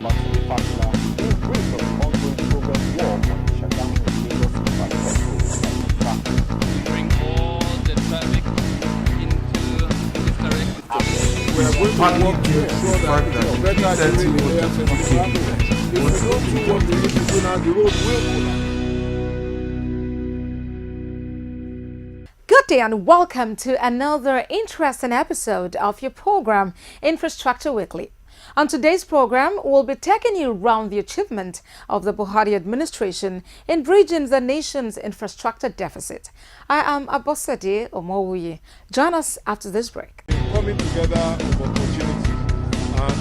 Massive partner in brief of ongoing progress work on the shutdown of Lagos Infra bring all the traffic into this direction. We are going to work to ensure that it's better during the traffic. If we don't do what we need to do now, the road will. Good day and welcome to another interesting episode of your program, Infrastructure Weekly. On today's program, we'll be taking you around the achievement of the Buhari administration in bridging the nation's infrastructure deficit. I am Abosade Omowuyi. Join us after this break. Coming together of opportunities.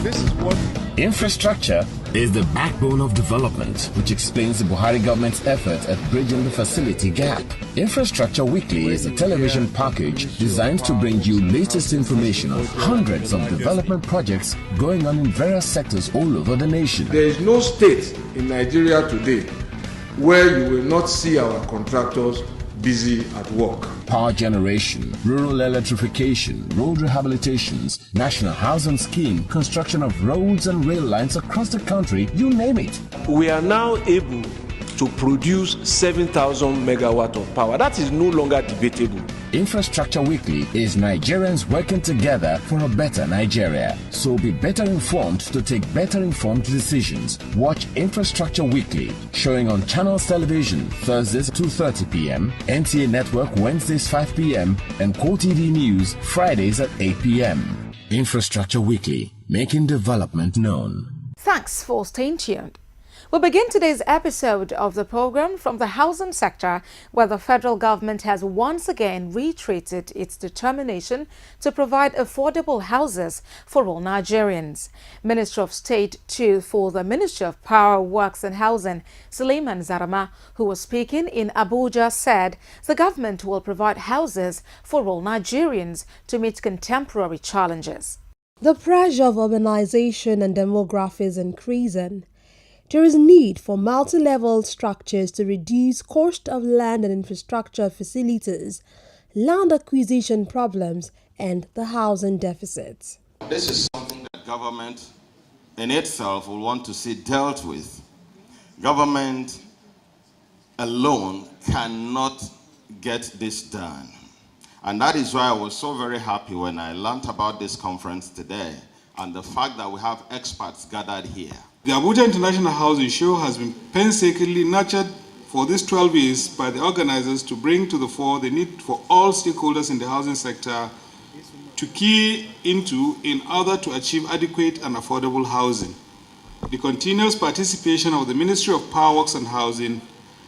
This is what Infrastructure is the backbone of development, which explains the Buhari government's effort at bridging the facility gap. Infrastructure Weekly is a television package designed to bring you latest information on hundreds of development projects going on in various sectors all over the nation. there is no state in Nigeria today where you will not see our contractors busy at work. Power generation, rural electrification, road rehabilitations, national housing scheme, construction of roads and rail lines across the country, you name it. We are now able to produce 7,000 megawatt of power. That is no longer debatable. Infrastructure Weekly is Nigerians working together for a better Nigeria. So be better informed to take better informed decisions. Watch Infrastructure Weekly, showing on Channels Television, Thursdays 2:30 p.m., NTA Network Wednesdays 5 p.m., and QTV News Fridays at 8 p.m. Infrastructure Weekly, making development known. Thanks for staying tuned. We'll begin today's episode of the program from the housing sector, where the federal government has once again reiterated its determination to provide affordable houses for all Nigerians. Minister of State 2 for the Ministry of Power, Works and Housing, Suleiman Zarama, who was speaking in Abuja, said the government will provide houses for all Nigerians to meet contemporary challenges. The pressure of urbanization and demography is increasing. There is need for multi-level structures to reduce cost of land and infrastructure facilities, land acquisition problems, and the housing deficit. This is something that government in itself will want to see dealt with. Government alone cannot get this done. And that is why I was so very happy when I learned about this conference today and the fact that we have experts gathered here. The Abuja International Housing Show has been painstakingly nurtured for these 12 years by the organizers to bring to the fore the need for all stakeholders in the housing sector to key into in order to achieve adequate and affordable housing. The continuous participation of the Ministry of Power, Works and Housing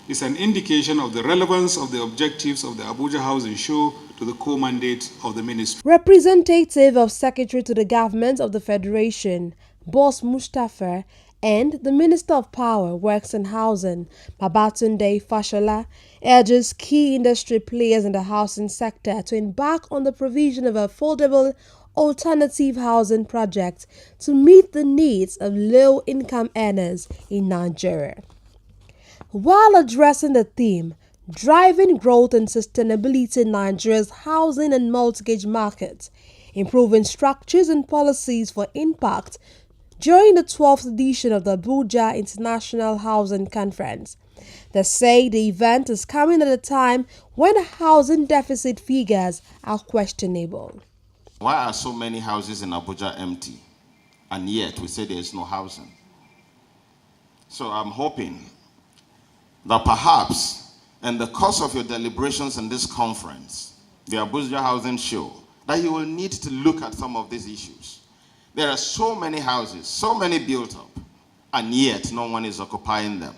is an indication of the relevance of the objectives of the Abuja Housing Show to the core mandate of the ministry. Representative of Secretary to the Government of the Federation, Boss Mustafa, and the Minister of Power, Works and Housing, Babatunde Fashola, urges key industry players in the housing sector to embark on the provision of affordable alternative housing projects to meet the needs of low-income earners in Nigeria. While addressing the theme, driving growth and sustainability in Nigeria's housing and mortgage market, improving structures and policies for impact, during the 12th edition of the Abuja International Housing Conference, they say the event is coming at a time when housing deficit figures are questionable. Why are so many houses in Abuja empty? And yet we say there is no housing. So I'm hoping that perhaps in the course of your deliberations in this conference, the Abuja Housing Show, that you will need to look at some of these issues. There are so many houses, so many built up, and yet no one is occupying them.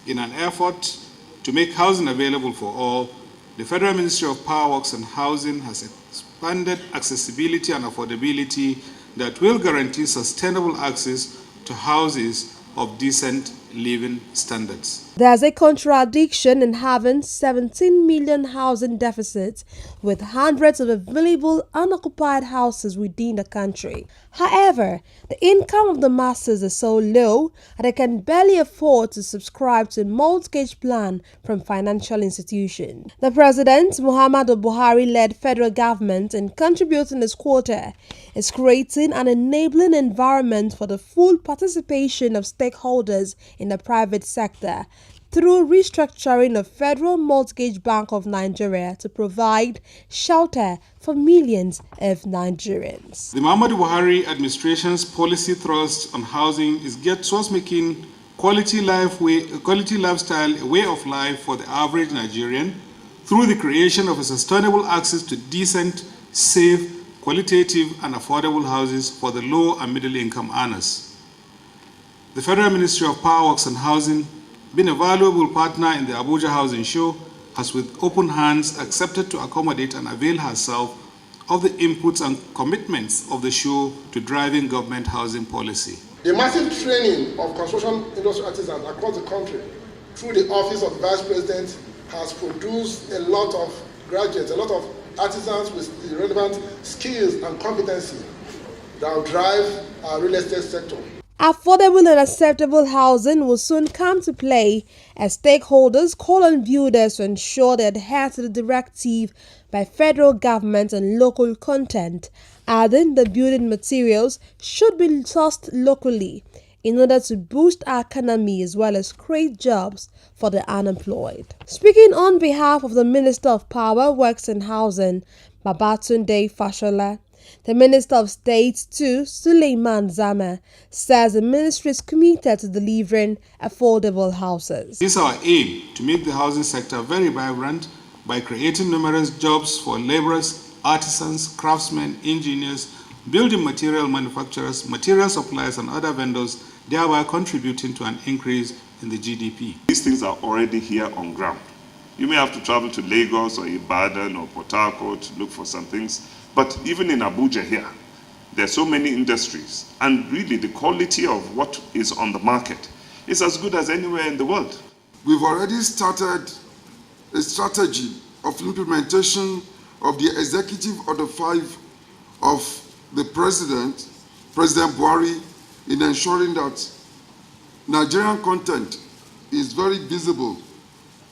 In an effort to make housing available for all, the Federal Ministry of Power, Works and Housing has expanded accessibility and affordability that will guarantee sustainable access to houses of decent living standards. There's a contradiction in having 17 million housing deficits with hundreds of available unoccupied houses within the country. However, the income of the masses is so low that they can barely afford to subscribe to a mortgage plan from financial institutions. The President, Muhammadu Buhari-led federal government, in contributing its quota, is creating an enabling environment for the full participation of stakeholders in the private sector through restructuring of Federal Mortgage Bank of Nigeria to provide shelter for millions of Nigerians. The Muhammadu Buhari administration's policy thrust on housing is geared towards making quality lifestyle a way of life for the average Nigerian through the creation of a sustainable access to decent, safe, qualitative and affordable houses for the low and middle income earners. The Federal Ministry of Power, Works and Housing, being a valuable partner in the Abuja Housing Show, has with open hands accepted to accommodate and avail herself of the inputs and commitments of the show to driving government housing policy. The massive training of construction industry artisans across the country through the Office of Vice President has produced a lot of graduates, a lot of artisans with the relevant skills and competency that will drive our real estate sector. Affordable and acceptable housing will soon come to play as stakeholders call on builders to ensure they adhere to the directive by federal government and local content, adding the building materials should be sourced locally in order to boost our economy as well as create jobs for the unemployed. Speaking on behalf of the Minister of Power, Works and Housing, Babatunde Fashola, the Minister of State too, Suleiman Zama, says the ministry is committed to delivering affordable houses. It is our aim to make the housing sector very vibrant by creating numerous jobs for laborers, artisans, craftsmen, engineers, building material manufacturers, material suppliers and other vendors, thereby contributing to an increase in the GDP. These things are already here on ground. You may have to travel to Lagos or Ibadan or Port Harcourt to look for some things, but even in Abuja here, there are so many industries, and really the quality of what is on the market is as good as anywhere in the world. We've already started a strategy of implementation of the Executive Order 5 of the President Buhari, in ensuring that Nigerian content is very visible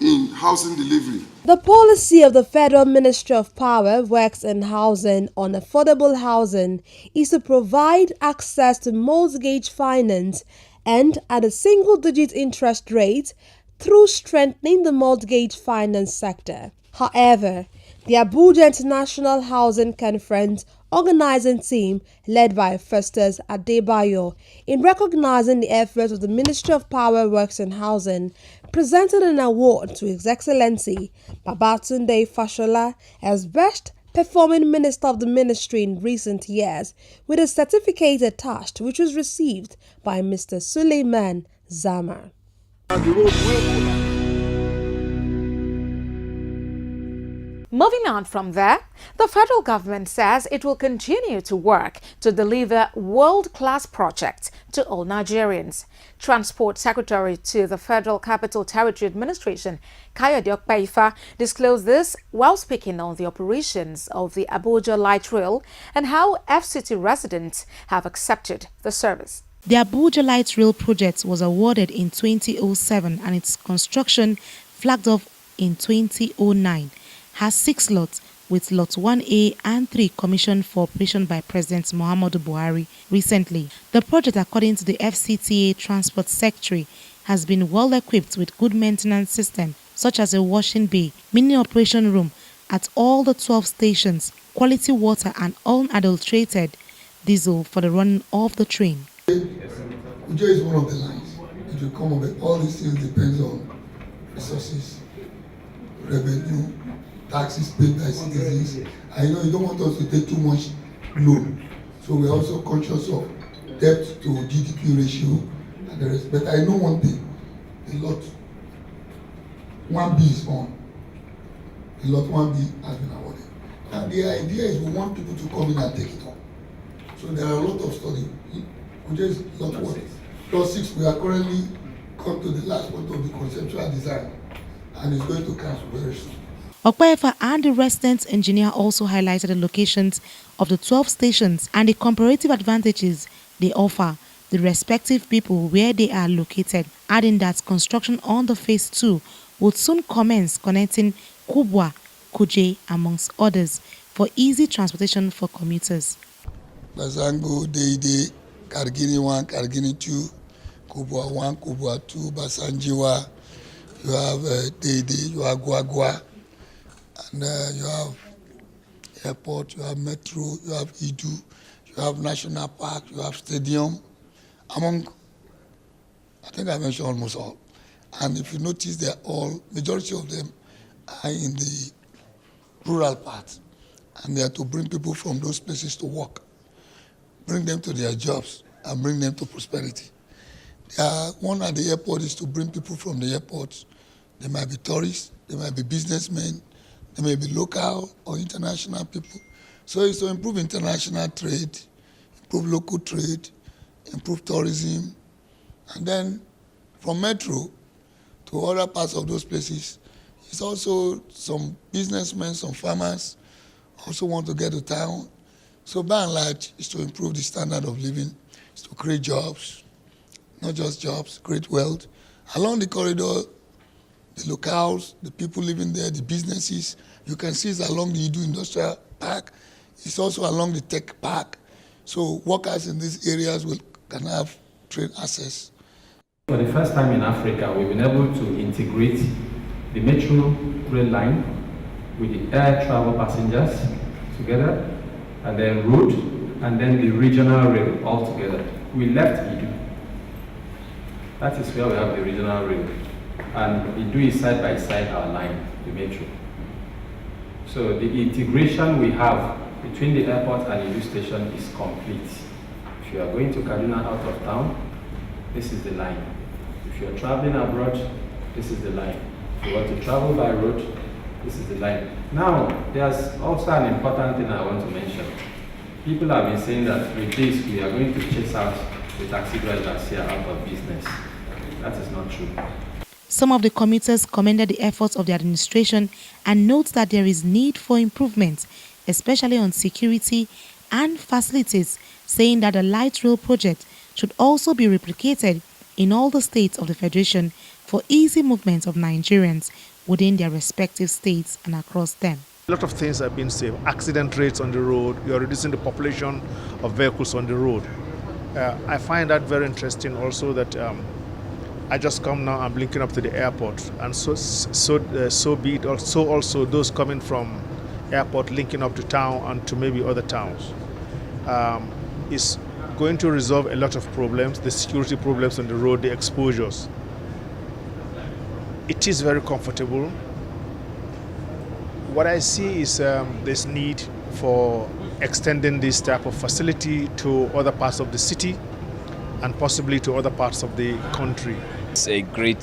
in housing delivery. The policy of the Federal Ministry of Power, Works and Housing on affordable housing is to provide access to mortgage finance and at a single-digit interest rate through strengthening the mortgage finance sector. However, the Abuja International Housing Conference organizing team led by Festus Adebayo, in recognizing the efforts of the Ministry of Power, Works and Housing, presented an award to His Excellency Babatunde Fashola as Best Performing Minister of the Ministry in recent years, with a certificate attached which was received by Mr. Suleiman Zama. Moving on from there, the federal government says it will continue to work to deliver world-class projects to all Nigerians. Transport Secretary to the Federal Capital Territory Administration, Kayode Okpeifa, disclosed this while speaking on the operations of the Abuja Light Rail and how FCT residents have accepted the service. The Abuja Light Rail project was awarded in 2007 and its construction flagged off in 2009. Has 6 lots, with Lot 1A and 3 commissioned for operation by President Muhammadu Buhari recently. The project, according to the FCTA Transport Secretary, has been well equipped with good maintenance system such as a washing bay, mini operation room at all the 12 stations, quality water and unadulterated diesel for the running of the train. Abuja is one of the lines. It will come up, all these things depends on resources, revenue, taxes paid by citizens. I know you don't want us to take too much loan, so we're also conscious of debt to GDP ratio and the rest. But I know one thing, a lot 1B is on. A lot 1B has been awarded. And the idea is we want people to come in and take it on. So there are a lot of study. We just lot what Plus 6, we are currently come to the last part of the conceptual design, and it's going to council very soon. Okpefa and the resident engineer also highlighted the locations of the 12 stations and the comparative advantages they offer the respective people where they are located, adding that construction on the phase 2 would soon commence, connecting Kubwa, Kuje, amongst others, for easy transportation for commuters. Bazango, Deide, Kargini 1, Kargini 2, Kubwa 1, Kubwa 2, Basanjiwa, you have Deide, you have Guagua, and you have airport, you have metro, you have Idu, you have national park, you have stadium, among, I think I mentioned almost all. And if you notice, they're all, majority of them are in the rural part. And they are to bring people from those places to work, bring them to their jobs, and bring them to prosperity. One at the airport is to bring people from the airport. They might be tourists, they might be businessmen, they may be local or international people. So it's to improve international trade, improve local trade, improve tourism, and then from metro to other parts of those places, it's also some businessmen, some farmers also want to get to town. So by and large, it's to improve the standard of living, it's to create jobs, not just jobs, create wealth. Along the corridor, the locals, the people living there, the businesses, you can see it's along the Idu Industrial Park. It's also along the Tech Park. So workers in these areas can have trade access. For the first time in Africa, we've been able to integrate the metro rail line with the air travel passengers together, and then road, and then the regional rail all together. We left Idu. That is where we have the regional rail. And Idu is side by side our line, the metro. So the integration we have between the airport and Idu station is complete. If you are going to Kaduna out of town, this is the line. If you are traveling abroad, this is the line. If you want to travel by road, this is the line. Now, there's also an important thing I want to mention. People have been saying that with this, we are going to chase out the taxi drivers here out of business. That is not true. Some of the commuters commended the efforts of the administration and note that there is need for improvement, especially on security and facilities, saying that the light rail project should also be replicated in all the states of the Federation for easy movement of Nigerians within their respective states and across them. A lot of things have been saved. Accident rates on the road, you are reducing the population of vehicles on the road. I find that very interesting also that I just come now, I'm linking up to the airport, and so be it. Also those coming from airport linking up to town and to maybe other towns. Is going to resolve a lot of problems, the security problems on the road, the exposures. It is very comfortable. What I see is this need for extending this type of facility to other parts of the city and possibly to other parts of the country. It's a great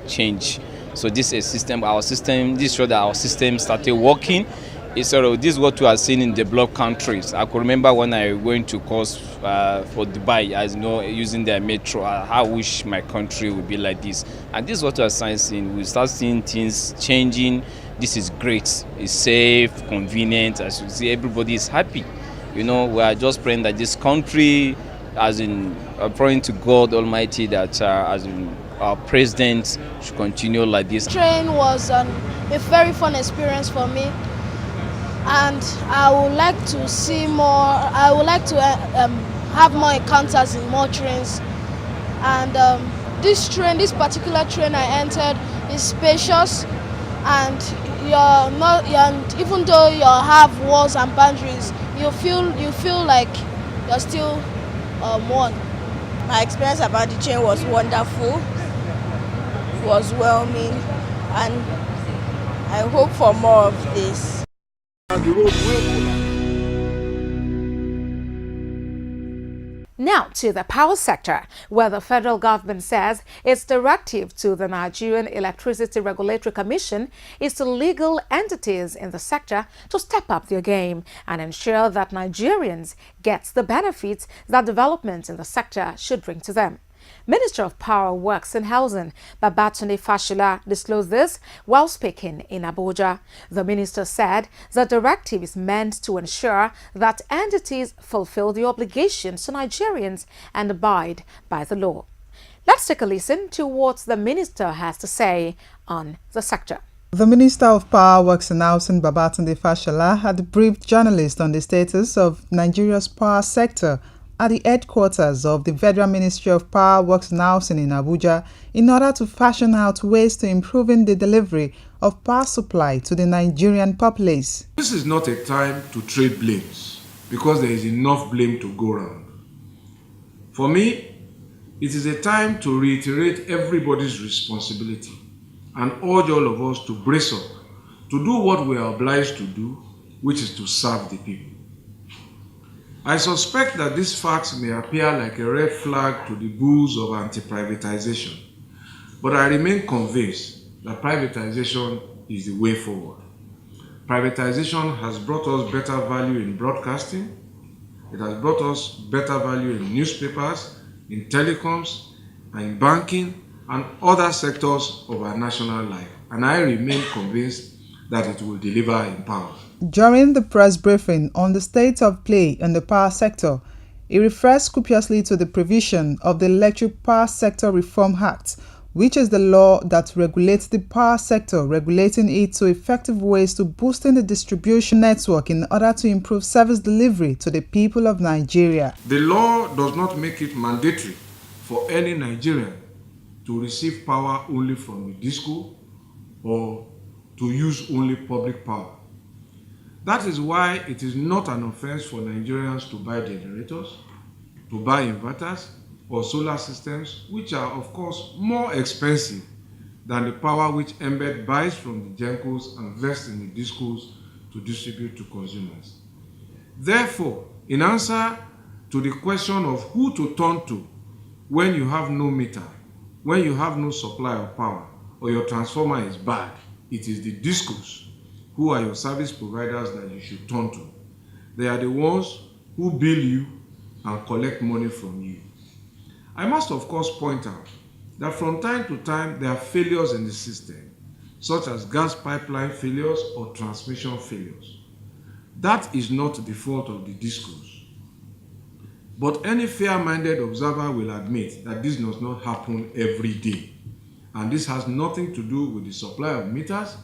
change. So this is our system, this shows that our system started working. This is what we are seeing in developed countries. I could remember when I went to course for Dubai, as you know, using their metro. I wish my country would be like this. And this is what we are seeing. We start seeing things changing. This is great. It's safe, convenient. As you see, everybody is happy. You know, we are just praying that this country, as in praying to God Almighty that as in our president should continue like this. Train was a very fun experience for me. And I would like to see more, I would like to have more encounters in more trains. And this particular train I entered is spacious, and even though you have walls and boundaries, you feel like you're still one. My experience about the train was wonderful, it was whelming, and I hope for more of this. The road will Now to the power sector, where the federal government says its directive to the Nigerian Electricity Regulatory Commission is to legal entities in the sector to step up their game and ensure that Nigerians get the benefits that development in the sector should bring to them. Minister of Power, Works and Housing, Babatunde Fashola, disclosed this while speaking in Abuja. The minister said the directive is meant to ensure that entities fulfill the obligations to Nigerians and abide by the law. Let's take a listen to what the minister has to say on the sector. The Minister of Power, Works and Housing, Babatunde Fashola, had briefed journalists on the status of Nigeria's power sector at the headquarters of the Federal Ministry of Power, Works and Housing in Abuja in order to fashion out ways to improving the delivery of power supply to the Nigerian populace. This is not a time to trade blames because there is enough blame to go around. For me, it is a time to reiterate everybody's responsibility and urge all of us to brace up, to do what we are obliged to do, which is to serve the people. I suspect that these facts may appear like a red flag to the bulls of anti-privatization, but I remain convinced that privatization is the way forward. Privatization has brought us better value in broadcasting, it has brought us better value in newspapers, in telecoms, and in banking, and other sectors of our national life, and I remain convinced that it will deliver in power. During the press briefing on the state of play in the power sector, he refers copiously to the provision of the Electric Power Sector Reform Act, which is the law that regulates the power sector, regulating it to effective ways to boosting the distribution network in order to improve service delivery to the people of Nigeria. The law does not make it mandatory for any Nigerian to receive power only from the disco or to use only public power. That is why it is not an offense for Nigerians to buy generators, to buy inverters or solar systems, which are of course more expensive than the power which Embed buys from the gencos and invests in the discos to distribute to consumers. Therefore, in answer to the question of who to turn to when you have no meter, when you have no supply of power, or your transformer is bad, it is the discos who are your service providers that you should turn to. They are the ones who bill you and collect money from you. I must of course point out that from time to time there are failures in the system, such as gas pipeline failures or transmission failures. That is not the fault of the discos. But any fair-minded observer will admit that this does not happen every day. And this has nothing to do with the supply of meters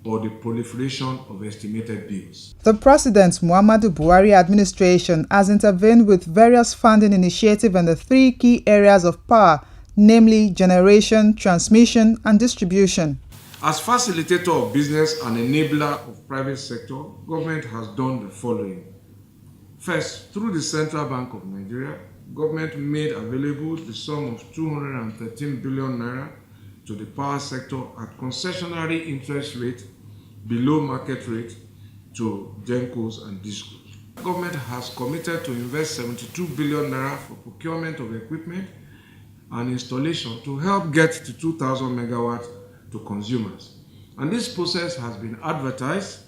or the proliferation of estimated bills. The President Muhammadu Buhari administration has intervened with various funding initiatives in the three key areas of power, namely generation, transmission, and distribution. As facilitator of business and enabler of private sector, government has done the following. First, through the Central Bank of Nigeria, government made available the sum of 213 billion naira to the power sector at concessionary interest rate below market rate to gencos and discos. Government has committed to invest 72 billion naira for procurement of equipment and installation to help get to 2,000 megawatts to consumers. And this process has been advertised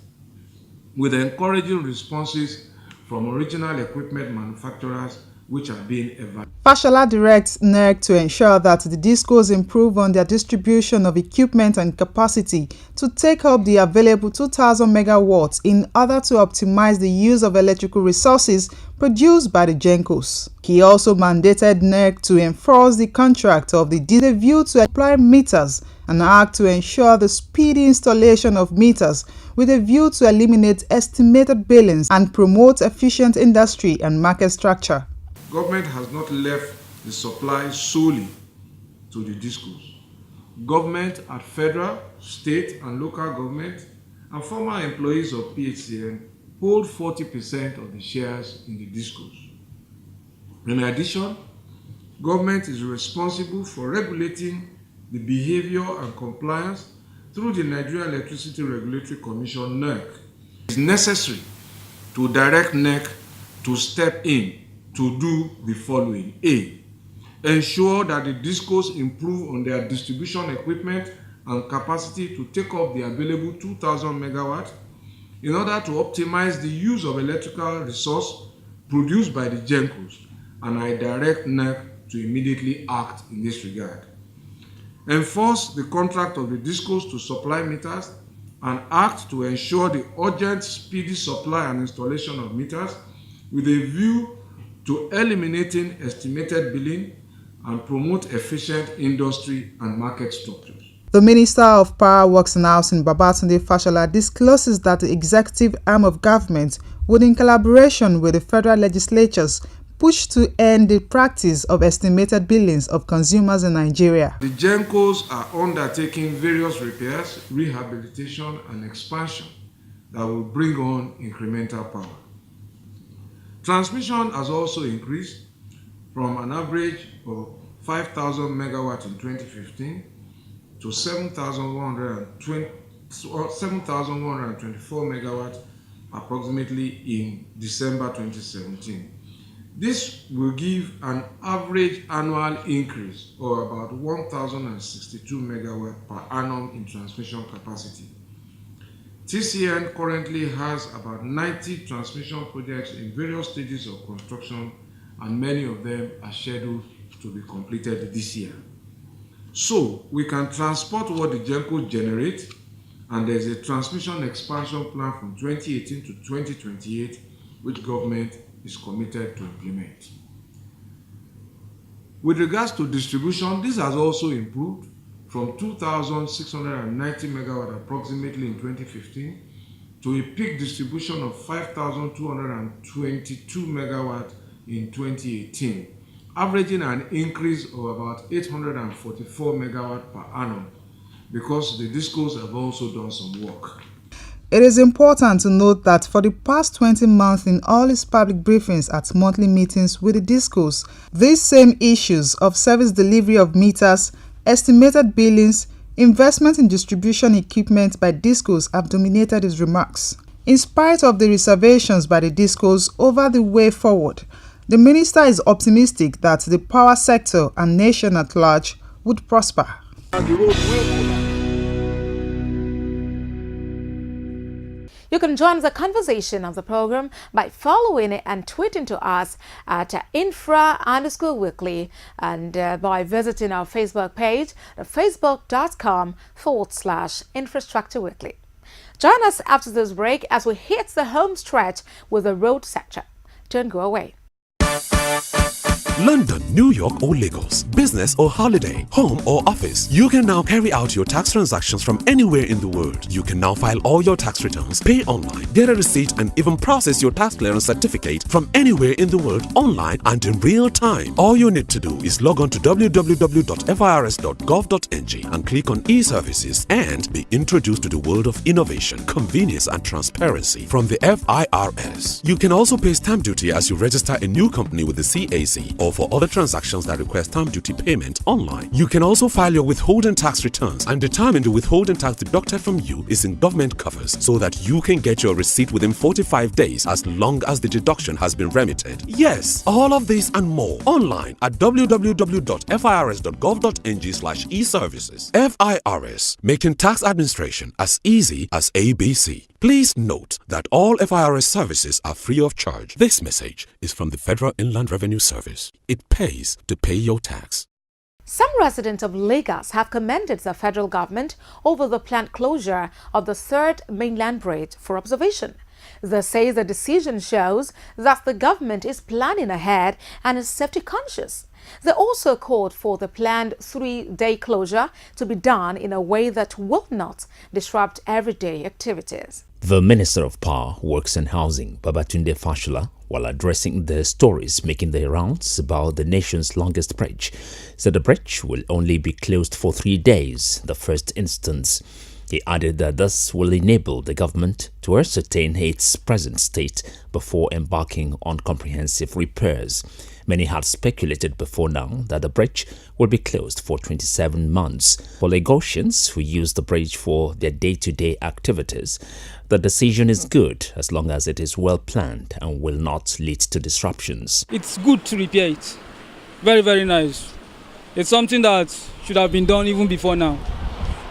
with encouraging responses from original equipment manufacturers which are being evaluated. Fashola directs NERC to ensure that the discos improve on their distribution of equipment and capacity to take up the available 2,000 megawatts in order to optimize the use of electrical resources produced by the gencos. He also mandated NERC to enforce the contract of the view to apply meters and act to ensure the speedy installation of meters with a view to eliminate estimated billings and promote efficient industry and market structure. Government has not left the supply solely to the discos. Government at federal, state and local government and former employees of PHCN hold 40% of the shares in the discos. In addition, government is responsible for regulating the behavior and compliance through the Nigerian Electricity Regulatory Commission, NERC. It is necessary to direct NERC to step in to do the following. A. Ensure that the discos improve on their distribution equipment and capacity to take up the available 2,000 megawatts in order to optimize the use of electrical resource produced by the GENCOs, and I direct NERC to immediately act in this regard. Enforce the contract of the discos to supply meters and act to ensure the urgent, speedy supply and installation of meters with a view to eliminating estimated billing and promote efficient industry and market structures. The Minister of Power, Works and Housing, Babatunde Fashola, discloses that the executive arm of government would, in collaboration with the federal legislatures, push to end the practice of estimated billings of consumers in Nigeria. The GENCOs are undertaking various repairs, rehabilitation, and expansion that will bring on incremental power. Transmission has also increased from an average of 5,000 megawatts in 2015 to 7,124 megawatts approximately in December 2017. This will give an average annual increase of about 1,062 megawatts per annum in transmission capacity. TCN currently has about 90 transmission projects in various stages of construction, and many of them are scheduled to be completed this year. So we can transport what the GENCO generate, and there's a transmission expansion plan from 2018 to 2028, which government is committed to implement. With regards to distribution, this has also improved from 2,690 megawatts approximately in 2015 to a peak distribution of 5,222 megawatts in 2018, averaging an increase of about 844 megawatts per annum, because the discos have also done some work. It is important to note that for the past 20 months in all its public briefings at monthly meetings with the discos, these same issues of service delivery of meters, estimated billings, investment in distribution equipment by discos have dominated his remarks. In spite of the reservations by the discos over the way forward, the minister is optimistic that the power sector and nation at large would prosper. You can join the conversation of the program by following it and tweeting to us at infra_weekly, and by visiting our Facebook page at facebook.com/infrastructureweekly. Join us after this break as we hit the home stretch with the road sector. Don't go away. London, New York or Lagos, business or holiday, home or office, you can now carry out your tax transactions from anywhere in the world. You can now file all your tax returns, pay online, get a receipt, and even process your tax clearance certificate from anywhere in the world online and in real time. All you need to do is log on to www.firs.gov.ng and click on e-services and be introduced to the world of innovation, convenience and transparency from the FIRS. You can also pay stamp duty as you register a new company with the CAC, or for other transactions that require stamp duty payment online. You can also file your withholding tax returns and determine the withholding tax deducted from you is in government coffers, so that you can get your receipt within 45 days as long as the deduction has been remitted. Yes, all of this and more online at www.firs.gov.ng/e-services. FIRS, making tax administration as easy as ABC. Please note that all FIRS services are free of charge. This message is from the Federal Inland Revenue Service. It pays to pay your tax. Some residents of Lagos have commended the federal government over the planned closure of the third mainland bridge for observation. They say the decision shows that the government is planning ahead and is safety conscious. They also called for the planned 3-day closure to be done in a way that will not disrupt everyday activities. The Minister of Power, Works and Housing, Babatunde Fashola, while addressing the stories making their rounds about the nation's longest bridge, said the bridge will only be closed for 3 days, the first instance. He added that this will enable the government to ascertain its present state before embarking on comprehensive repairs. Many had speculated before now that the bridge will be closed for 27 months. For Lagosians who use the bridge for their day-to-day activities, the decision is good as long as it is well planned and will not lead to disruptions. It's good to repair it. Very, very nice. It's something that should have been done even before now.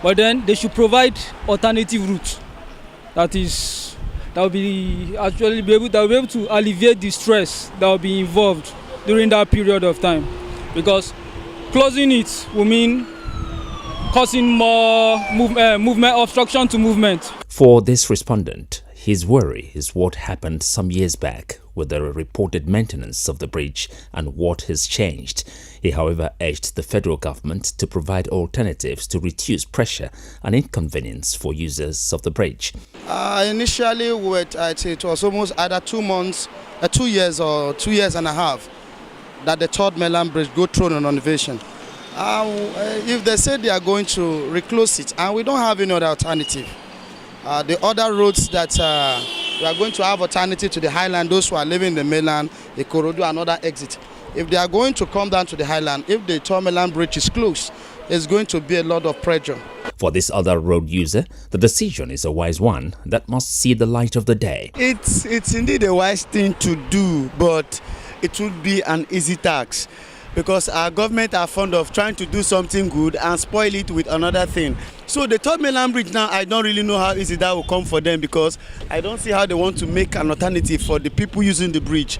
But then they should provide alternative routes that will be able to alleviate the stress that will be involved during that period of time. Because closing it will mean causing more movement obstruction to movement. For this respondent, his worry is what happened some years back with the reported maintenance of the bridge and what has changed. He, however, urged the federal government to provide alternatives to reduce pressure and inconvenience for users of the bridge. Initially, it was almost either 2 months, 2 years or 2 years and a half that the third mainland bridge go through an innovation. If they say they are going to reclose it, and we don't have any other alternative, the other roads that we are going to have alternative to the highland, those who are living in the mainland, the Ikorodu, another exit. If they are going to come down to the highland, if the third mainland bridge is closed, there's going to be a lot of pressure. For this other road user, the decision is a wise one that must see the light of the day. It's indeed a wise thing to do, but it would be an easy task because our government are fond of trying to do something good and spoil it with another thing. So the third mainland bridge now, I don't really know how easy that will come for them because I don't see how they want to make an alternative for the people using the bridge,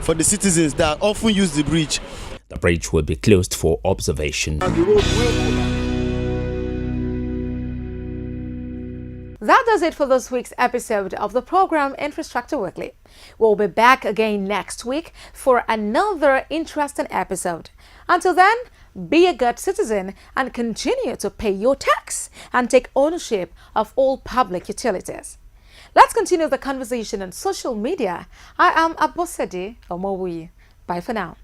for the citizens that often use the bridge. The bridge will be closed for observation. That does it for this week's episode of the program Infrastructure Weekly. We'll be back again next week for another interesting episode. Until then, be a good citizen and continue to pay your tax and take ownership of all public utilities. Let's continue the conversation on social media. I am Abosede Omowuyi. Bye for now.